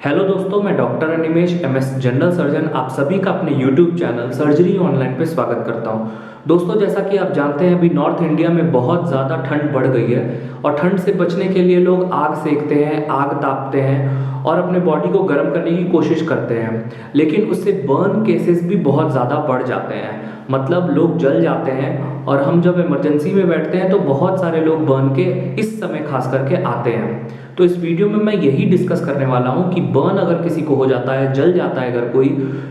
Hello दोस्तों, मैं doctor Animesh MS general surgeon आप सभी का अपने यूट्यूब चैनल सर्जरी ऑनलाइन पे स्वागत करता हूं। दोस्तों, जैसा कि आप जानते हैं अभी नॉर्थ इंडिया में बहुत ज़्यादा ठंड बढ़ गई है और ठंड से बचने के लिए लोग आग सेकते हैं, आग तापते हैं और अपने बॉडी को गर्म करने की कोशिश करते हैं, लेकिन उससे बर्न केसेस भी बहुत ज़्यादा बढ़ जाते हैं। मतलब लोग जल जाते हैं और हम जब इमरजेंसी में बैठते हैं तो बहुत सारे लोग बर्न के इस समय खास करके आते हैं। तो इस वीडियो में मैं यही डिस्कस करने वाला हूँ कि बर्न अगर किसी को हो जाता है, जल जाता है अगर कोई,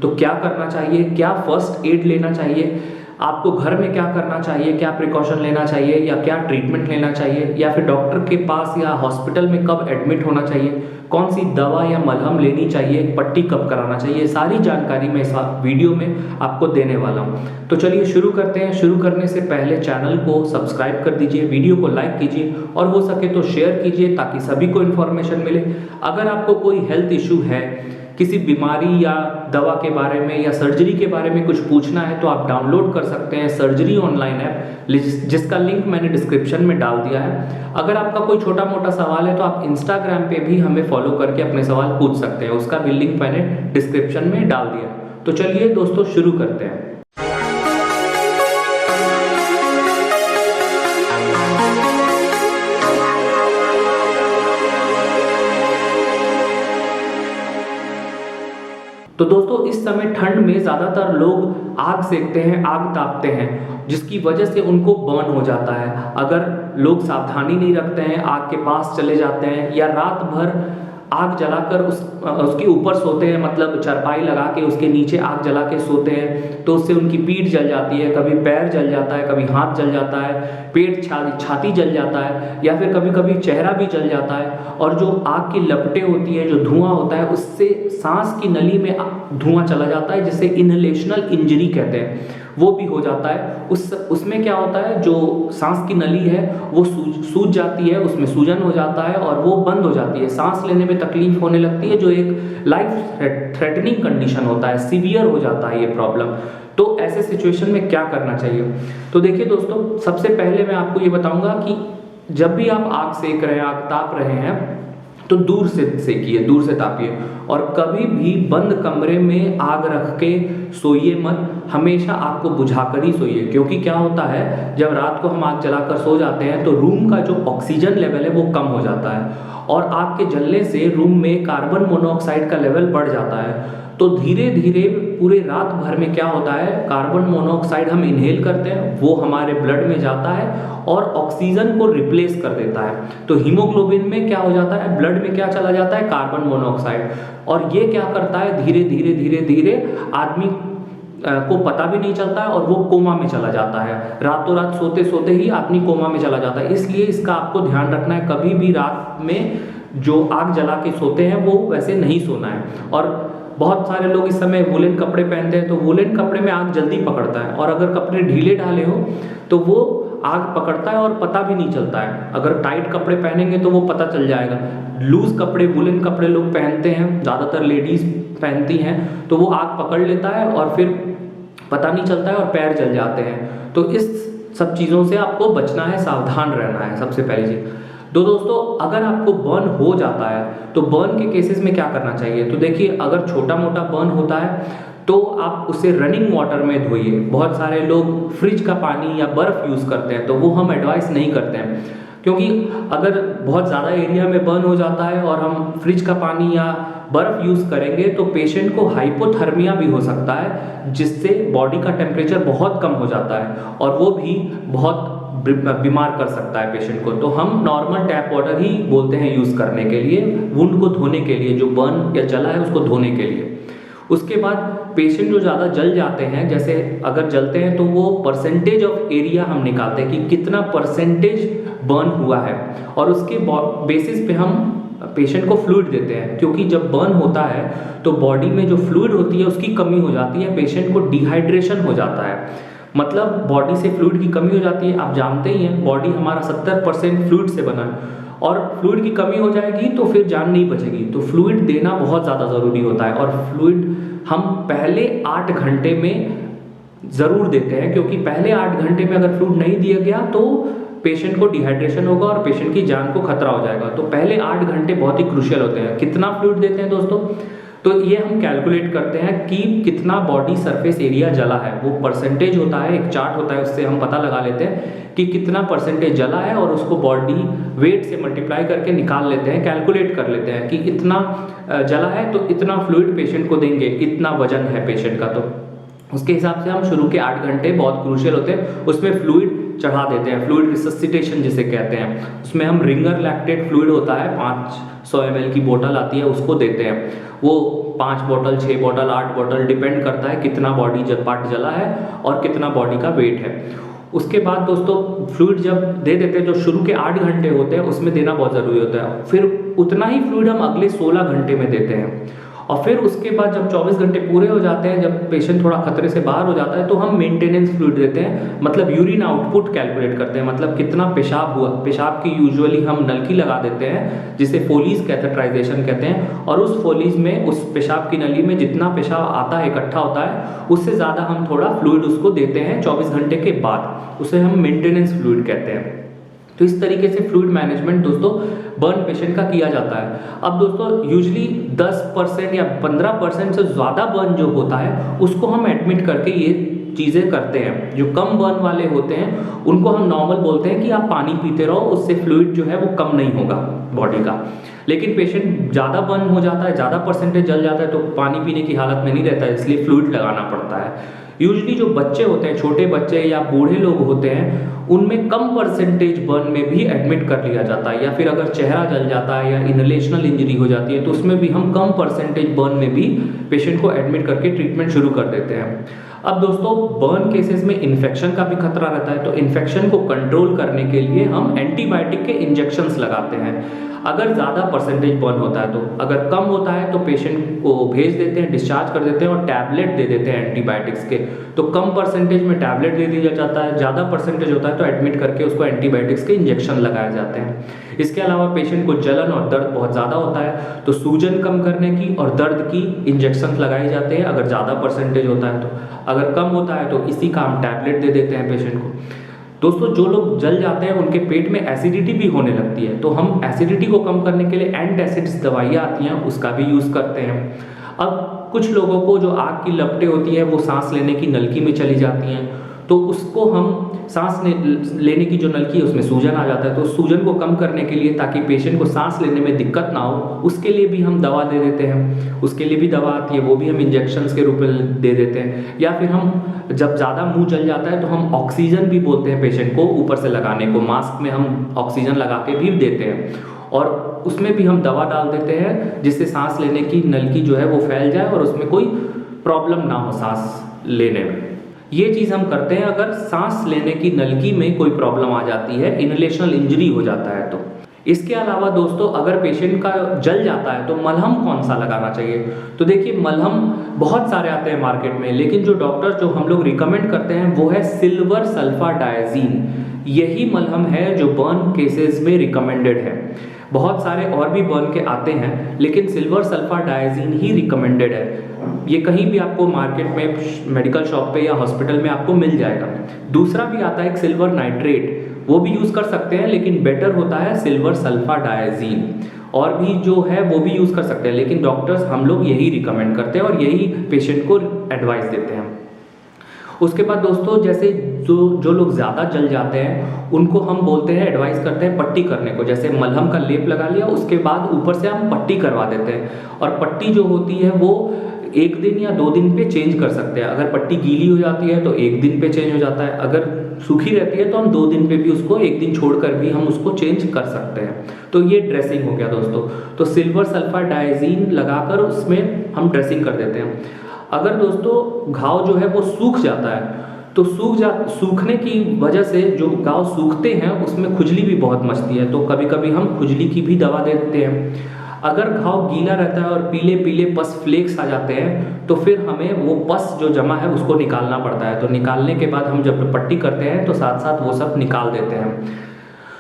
तो क्या करना चाहिए, क्या फर्स्ट एड लेना चाहिए, आपको घर में क्या करना चाहिए, क्या प्रिकॉशन लेना चाहिए या क्या ट्रीटमेंट लेना चाहिए, या फिर डॉक्टर के पास या हॉस्पिटल में कब एडमिट होना चाहिए, कौन सी दवा या मलहम लेनी चाहिए, पट्टी कब कराना चाहिए, सारी जानकारी मैं इस वीडियो में आपको देने वाला हूँ। तो चलिए शुरू करते हैं। शुरू करने से पहले चैनल को सब्सक्राइब कर दीजिए, वीडियो को लाइक कीजिए और हो सके तो शेयर कीजिए ताकि सभी को इन्फॉर्मेशन मिले। अगर आपको कोई हेल्थ इशू है, किसी बीमारी या दवा के बारे में या सर्जरी के बारे में कुछ पूछना है तो आप डाउनलोड कर सकते हैं सर्जरी ऑनलाइन ऐप, जिसका लिंक मैंने डिस्क्रिप्शन में डाल दिया है। अगर आपका कोई छोटा मोटा सवाल है तो आप इंस्टाग्राम पे भी हमें फॉलो करके अपने सवाल पूछ सकते हैं, उसका भी लिंक मैंने डिस्क्रिप्शन में डाल दिया है। तो चलिए दोस्तों शुरू करते हैं। तो दोस्तों, इस समय ठंड में ज़्यादातर लोग आग सेकते हैं, आग तापते हैं, जिसकी वजह से उनको बर्न हो जाता है। अगर लोग सावधानी नहीं रखते हैं, आग के पास चले जाते हैं या रात भर आग जलाकर उसके ऊपर सोते हैं, मतलब चारपाई लगा के उसके नीचे आग जला के सोते हैं, तो उससे उनकी पीठ जल जाती है, कभी पैर जल जाता है, कभी हाथ जल जाता है, पेट छाती जल जाता है या फिर कभी कभी चेहरा भी जल जाता है। और जो आग की लपटें होती है, जो धुआं होता है, उससे सांस की नली में धुआं चला जाता है, जिसे इनहेलेशनल इंजरी कहते हैं, वो भी हो जाता है। उसमें क्या होता है, जो सांस की नली है वो सूज जाती है, उसमें सूजन हो जाता है और वो बंद हो जाती है, सांस लेने में तकलीफ होने लगती है, जो एक लाइफ थ्रेटनिंग कंडीशन होता है, सीवियर हो जाता है ये प्रॉब्लम। तो ऐसे सिचुएशन में क्या करना चाहिए? तो देखिए दोस्तों, सबसे पहले मैं आपको ये बताऊंगा कि जब भी आप आग सेक रहे हैं, आग ताप रहे हैं, तो दूर से सेकिए, दूर से तापिए और कभी भी बंद कमरे में आग रख के सोइए मत। हमेशा आग को बुझाकर ही सोइए, क्योंकि क्या होता है, जब रात को हम आग जलाकर सो जाते हैं तो रूम का जो ऑक्सीजन लेवल है वो कम हो जाता है और आग के जलने से रूम में कार्बन मोनोऑक्साइड का लेवल बढ़ जाता है। तो धीरे धीरे पूरे रात भर में क्या होता है, कार्बन मोनोऑक्साइड हम इनहेल करते हैं, वो हमारे ब्लड में जाता है और ऑक्सीजन को रिप्लेस कर देता है। तो हीमोग्लोबिन में क्या हो जाता है, ब्लड में क्या चला जाता है, कार्बन मोनोऑक्साइड, और ये क्या करता है, धीरे धीरे धीरे धीरे आदमी को पता भी नहीं चलता है और वो कोमा में चला जाता है। रातों रात सोते सोते ही आदमी कोमा में चला जाता है। इसलिए इसका आपको ध्यान रखना है, कभी भी रात में जो आग जला के सोते हैं वो वैसे नहीं सोना है। और बहुत सारे लोग इस समय वुलन कपड़े पहनते हैं, तो वुलन कपड़े में आग जल्दी पकड़ता है और अगर कपड़े ढीले ढाले हो तो वो आग पकड़ता है और पता भी नहीं चलता है। अगर टाइट कपड़े पहनेंगे तो वो पता चल जाएगा। लूज कपड़े, वुलन कपड़े लोग पहनते हैं, ज़्यादातर लेडीज पहनती हैं, तो वो आग पकड़ लेता है और फिर पता नहीं चलता है और पैर जल जाते हैं। तो इस सब चीज़ों से आपको बचना है, सावधान रहना है, सबसे पहली चीज़। तो दोस्तों, अगर आपको बर्न हो जाता है तो बर्न के केसेस में क्या करना चाहिए? तो देखिए, अगर छोटा मोटा बर्न होता है तो आप उसे रनिंग वाटर में धोइए। बहुत सारे लोग फ्रिज का पानी या बर्फ़ यूज़ करते हैं, तो वो हम एडवाइस नहीं करते हैं, क्योंकि अगर बहुत ज़्यादा एरिया में बर्न हो जाता है और हम फ्रिज का पानी या बर्फ़ यूज़ करेंगे तो पेशेंट को हाइपोथर्मिया भी हो सकता है, जिससे बॉडी का टेम्परेचर बहुत कम हो जाता है और वो भी बहुत बीमार कर सकता है पेशेंट को। तो हम नॉर्मल टैप वाटर ही बोलते हैं यूज़ करने के लिए, वुंड को धोने के लिए, जो बर्न या जला है उसको धोने के लिए। उसके बाद पेशेंट जो ज़्यादा जल जाते हैं, जैसे अगर जलते हैं तो वो परसेंटेज ऑफ एरिया हम निकालते हैं कि कितना परसेंटेज बर्न हुआ है और उसके बेसिस पे हम पेशेंट को फ्लूइड देते हैं, क्योंकि जब बर्न होता है तो बॉडी में जो फ्लूइड होती है उसकी कमी हो जाती है, पेशेंट को डिहाइड्रेशन हो जाता है, मतलब बॉडी से फ्लूइड की कमी हो जाती है। आप जानते ही हैं, बॉडी हमारा 70% फ्लूइड से बना है और फ्लूइड की कमी हो जाएगी तो फिर जान नहीं बचेगी। तो फ्लूइड देना बहुत ज़्यादा ज़रूरी होता है और फ्लूइड हम पहले 8 घंटे में ज़रूर देते हैं, क्योंकि पहले 8 घंटे में अगर फ्लूइड नहीं दिया गया तो पेशेंट को डिहाइड्रेशन होगा और पेशेंट की जान को खतरा हो जाएगा। तो पहले 8 घंटे बहुत ही क्रूशियल होते हैं। कितना फ्लूइड देते हैं दोस्तों, तो ये हम कैलकुलेट करते हैं कि कितना बॉडी सरफेस एरिया जला है। वो परसेंटेज होता है, एक चार्ट होता है, उससे हम पता लगा लेते हैं कि कितना परसेंटेज जला है और उसको बॉडी वेट से मल्टीप्लाई करके निकाल लेते हैं, कैलकुलेट कर लेते हैं कि इतना जला है तो इतना फ्लूइड पेशेंट को देंगे, इतना वजन है पेशेंट का। तो उसके हिसाब से हम शुरू के 8 घंटे बहुत क्रूशियल होते हैं, उसमें फ्लूइड चढ़ा देते हैं, फ्लूइड रिससिटेशन जिसे कहते हैं। उसमें हम रिंगर लैक्टेट फ्लूइड होता है, 500 ml की बोतल आती है, उसको देते हैं। वो 5 बोतल, 6 बोतल, 8 बोतल, डिपेंड करता है कितना बॉडी पार्ट जला है और कितना बॉडी का वेट है। उसके बाद दोस्तों फ्लूइड जब दे देते हैं, जो शुरू के 8 घंटे होते हैं उसमें देना बहुत ज़रूरी होता है। फिर उतना ही फ्लूइड हम अगले 16 घंटे में देते हैं। और फिर उसके बाद जब 24 घंटे पूरे हो जाते हैं, जब पेशेंट थोड़ा खतरे से बाहर हो जाता है, तो हम मेंटेनेंस फ्लूइड देते हैं। मतलब यूरिन आउटपुट कैलकुलेट करते हैं, मतलब कितना पेशाब हुआ। पेशाब की यूजुअली हम नलकी लगा देते हैं जिसे फोलीज कैथेटराइजेशन कहते हैं, और उस फोलीज में, उस पेशाब की नली में जितना पेशाब आता है, इकट्ठा होता है, उससे ज़्यादा हम थोड़ा फ्लूइड उसको देते हैं 24 घंटे के बाद। उसे हम मेंटेनेंस फ्लूइड कहते हैं। तो इस तरीके से फ्लूइड मैनेजमेंट दोस्तों बर्न पेशेंट का किया जाता है। अब दोस्तों यूजली 10% या 15% से ज़्यादा बर्न जो होता है उसको हम एडमिट करके ये चीज़ें करते हैं। जो कम बर्न वाले होते हैं उनको हम नॉर्मल बोलते हैं कि आप पानी पीते रहो, उससे फ्लूइड जो है वो कम नहीं होगा बॉडी का। लेकिन पेशेंट ज़्यादा बर्न हो जाता है, ज़्यादा परसेंटेज जल जाता है, तो पानी पीने की हालत में नहीं रहता है, इसलिए फ्लूइड लगाना पड़ता है। यूजली जो बच्चे होते हैं, छोटे बच्चे या बूढ़े लोग होते हैं, उनमें कम परसेंटेज बर्न में भी एडमिट कर लिया जाता है। या फिर अगर चेहरा जल जाता है या इनहेलेशनल इंजरी हो जाती है तो उसमें भी हम कम परसेंटेज बर्न में भी पेशेंट को एडमिट करके ट्रीटमेंट शुरू कर देते हैं। अब दोस्तों बर्न केसेस में इन्फेक्शन का भी खतरा रहता है, तो इन्फेक्शन को कंट्रोल करने के लिए हम एंटीबायोटिक के इंजेक्शंस लगाते हैं। अगर ज़्यादा परसेंटेज बर्न होता है तो, अगर कम होता है तो पेशेंट को भेज देते हैं, डिस्चार्ज कर देते हैं और टैबलेट दे देते हैं एंटीबायोटिक्स के। तो कम परसेंटेज में टैबलेट दे दिया जाता है, ज़्यादा परसेंटेज होता है तो एडमिट करके उसको एंटीबायोटिक्स के इंजेक्शन लगाए जाते हैं। इसके अलावा पेशेंट को जलन और दर्द बहुत ज़्यादा होता है तो सूजन कम करने की और दर्द की इंजेक्शन लगाए जाते हैं अगर ज़्यादा परसेंटेज होता है तो। अगर कम होता है तो इसी का हम टैबलेट दे देते हैं पेशेंट को। दोस्तों जो लोग जल जाते हैं उनके पेट में एसिडिटी भी होने लगती है, तो हम एसिडिटी को कम करने के लिए एंटासिड्स दवाइयाँ आती हैं, उसका भी यूज़ करते हैं। अब कुछ लोगों को जो आग की लपटें होती हैं वो सांस लेने की नलकी में चली जाती हैं, तो उसको हम सांस लेने की जो नलकी है उसमें सूजन आ जाता है, तो सूजन को कम करने के लिए, ताकि पेशेंट को सांस लेने में दिक्कत ना हो, उसके लिए भी हम दवा दे देते हैं। उसके लिए भी दवा आती है, वो भी हम इंजेक्शंस के रूप में दे देते हैं। या फिर हम जब ज़्यादा मुंह जल जाता है तो हम ऑक्सीजन भी बोलते हैं पेशेंट को ऊपर से लगाने को, मास्क में हम ऑक्सीजन लगा के भी देते हैं, और उसमें भी हम दवा डाल देते हैं जिससे सांस लेने की नलकी जो है वो फैल जाए और उसमें कोई प्रॉब्लम ना हो सांस लेने में। ये चीज़ हम करते हैं अगर सांस लेने की नलकी में कोई प्रॉब्लम आ जाती है, इनहेलेशनल इंजरी हो जाता है तो। इसके अलावा दोस्तों अगर पेशेंट का जल जाता है तो मलहम कौन सा लगाना चाहिए, तो देखिए मलहम बहुत सारे आते हैं मार्केट में, लेकिन जो डॉक्टर जो हम लोग रिकमेंड करते हैं वो है सिल्वर सल्फा डायजीन। यही मलहम है जो बर्न केसेस में रिकमेंडेड है। बहुत सारे और भी बर्न के आते हैं लेकिन सिल्वर सल्फा डायजीन ही रिकमेंडेड है। ये कहीं भी आपको मार्केट में, मेडिकल शॉप पे या हॉस्पिटल में आपको मिल जाएगा। दूसरा भी आता है एक सिल्वर नाइट्रेट, वो भी यूज़ कर सकते हैं, लेकिन बेटर होता है सिल्वर सल्फा डायजीन। और भी जो है वो भी यूज़ कर सकते हैं, लेकिन डॉक्टर्स हम लोग यही रिकमेंड करते हैं और यही पेशेंट को एडवाइस देते हैं। उसके बाद दोस्तों जैसे जो लोग ज़्यादा जल जाते हैं उनको हम बोलते हैं, एडवाइस करते हैं पट्टी करने को। जैसे मलहम का लेप लगा लिया, उसके बाद ऊपर से हम पट्टी करवा देते हैं, और पट्टी जो होती है वो 1 दिन या 2 दिन पे चेंज कर सकते हैं। अगर पट्टी गीली हो जाती है तो 1 दिन पे चेंज हो जाता है, अगर सूखी रहती है तो हम 2 दिन पे भी उसको, 1 दिन छोड़कर भी हम उसको चेंज कर सकते हैं। तो ये ड्रेसिंग हो गया दोस्तों। तो सिल्वर सल्फा डायजीन लगाकर उसमें हम ड्रेसिंग कर देते हैं। अगर दोस्तों घाव जो है वो सूख जाता है तो सूखने की वजह से जो घाव सूखते हैं उसमें खुजली भी बहुत मचती है, तो कभी कभी हम खुजली की भी दवा दे देते हैं। अगर घाव गीला रहता है और पीले पीले पस फ्लेक्स आ जाते हैं तो फिर हमें वो पस जो जमा है उसको निकालना पड़ता है। तो निकालने के बाद हम जब पट्टी करते हैं तो साथ साथ वो सब निकाल देते हैं।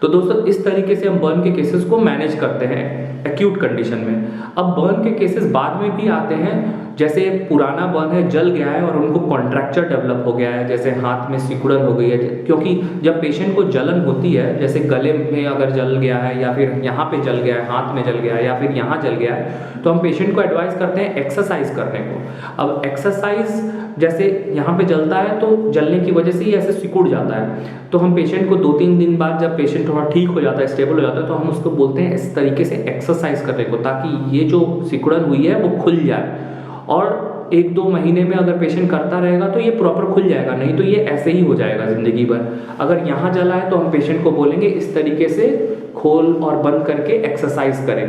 तो दोस्तों इस तरीके से हम बर्न के केसेस को मैनेज करते हैं एक्यूट कंडीशन में। अब बर्न के केसेस बाद में भी आते हैं जैसे पुराना बर्न है जल गया है और उनको कॉन्ट्रैक्चर डेवलप हो गया है, जैसे हाथ में सिकुड़न हो गई है, क्योंकि जब पेशेंट को जलन होती है, जैसे गले में अगर जल गया है या फिर यहाँ पे जल गया है, हाथ में जल गया है या फिर यहाँ जल गया है, तो हम पेशेंट को एडवाइस करते हैं एक्सरसाइज करने को। अब एक्सरसाइज जैसे यहाँ पे जलता है तो जलने की वजह से ही ऐसे सिकुड़ जाता है, तो हम पेशेंट को 2-3 दिन बाद जब पेशेंट थोड़ा ठीक हो जाता है, स्टेबल हो जाता है, तो हम उसको बोलते हैं इस तरीके से एक्सरसाइज करने को, ताकि ये जो सिकुड़न हुई है वो खुल जाए। और 1-2 महीने में अगर पेशेंट करता रहेगा तो ये प्रॉपर खुल जाएगा, नहीं तो ये ऐसे ही हो जाएगा ज़िंदगी भर। अगर यहाँ जला है तो हम पेशेंट को बोलेंगे इस तरीके से खोल और बंद करके एक्सरसाइज करें,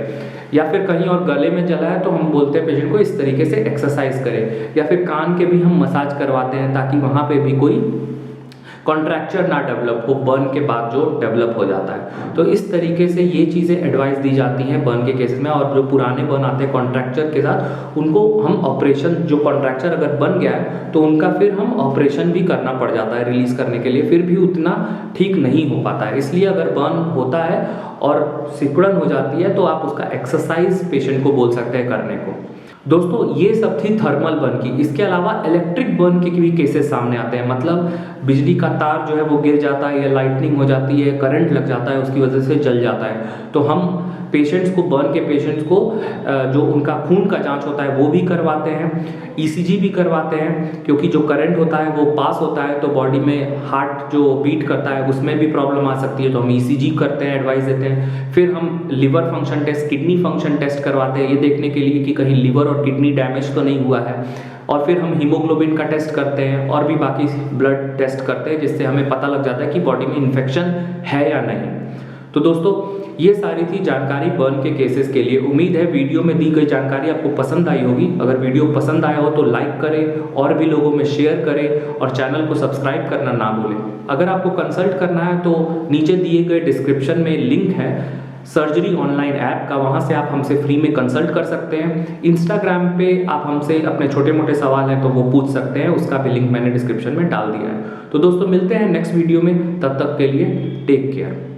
या फिर कहीं और गले में जला है तो हम बोलते हैं पेशेंट को इस तरीके से एक्सरसाइज करें, या फिर कान के भी हम मसाज करवाते हैं ताकि वहाँ पे भी कोई कॉन्ट्रैक्चर ना डेवलप हो, बर्न के बाद जो डेवलप हो जाता है। तो इस तरीके से ये चीज़ें एडवाइस दी जाती हैं बर्न के केसेस में। और जो पुराने बर्न आते हैं कॉन्ट्रैक्चर के साथ, उनको हम ऑपरेशन, जो कॉन्ट्रैक्चर अगर बन गया है तो उनका फिर हम ऑपरेशन भी करना पड़ जाता है रिलीज़ करने के लिए, फिर भी उतना ठीक नहीं हो पाता है। इसलिए अगर बर्न होता है और सिकुड़न हो जाती है तो आप उसका एक्सरसाइज पेशेंट को बोल सकते हैं करने को। दोस्तों ये सब थी थर्मल बर्न की। इसके अलावा इलेक्ट्रिक बर्न के भी केसेस सामने आते हैं, मतलब बिजली का तार जो है वो गिर जाता है या लाइटनिंग हो जाती है, करंट लग जाता है, उसकी वजह से जल जाता है। तो हम पेशेंट्स को, बर्न के पेशेंट्स को जो उनका खून का जांच होता है वो भी करवाते हैं, ईसीजी भी करवाते हैं, क्योंकि जो करंट होता है वो पास होता है तो बॉडी में हार्ट जो बीट करता है उसमें भी प्रॉब्लम आ सकती है, तो हम ईसीजी करते हैं, एडवाइस देते हैं। फिर हम liver function test, kidney function test करवाते हैं, ये देखने के लिए कि कहीं लिवर और किडनी डैमेज तो नहीं हुआ है। और फिर हम हीमोग्लोबिन का टेस्ट करते हैं और भी बाकी ब्लड टेस्ट करते हैं, जिससे हमें पता लग जाता है कि बॉडी में इन्फेक्शन है या नहीं। तो दोस्तों ये सारी थी जानकारी बर्न के केसेस के लिए। उम्मीद है वीडियो में दी गई जानकारी आपको पसंद आई होगी। अगर वीडियो पसंद आया हो तो लाइक करें और भी लोगों में शेयर करें और चैनल को सब्सक्राइब करना ना भूलें। अगर आपको कंसल्ट करना है तो नीचे दिए गए डिस्क्रिप्शन में लिंक है सर्जरी ऑनलाइन ऐप का, वहाँ से आप हमसे फ्री में कंसल्ट कर सकते हैं। इंस्टाग्राम पे आप हमसे अपने छोटे मोटे सवाल हैं तो वो पूछ सकते हैं, उसका भी लिंक मैंने डिस्क्रिप्शन में डाल दिया है। तो दोस्तों मिलते हैं नेक्स्ट वीडियो में, तब तक के लिए टेक केयर।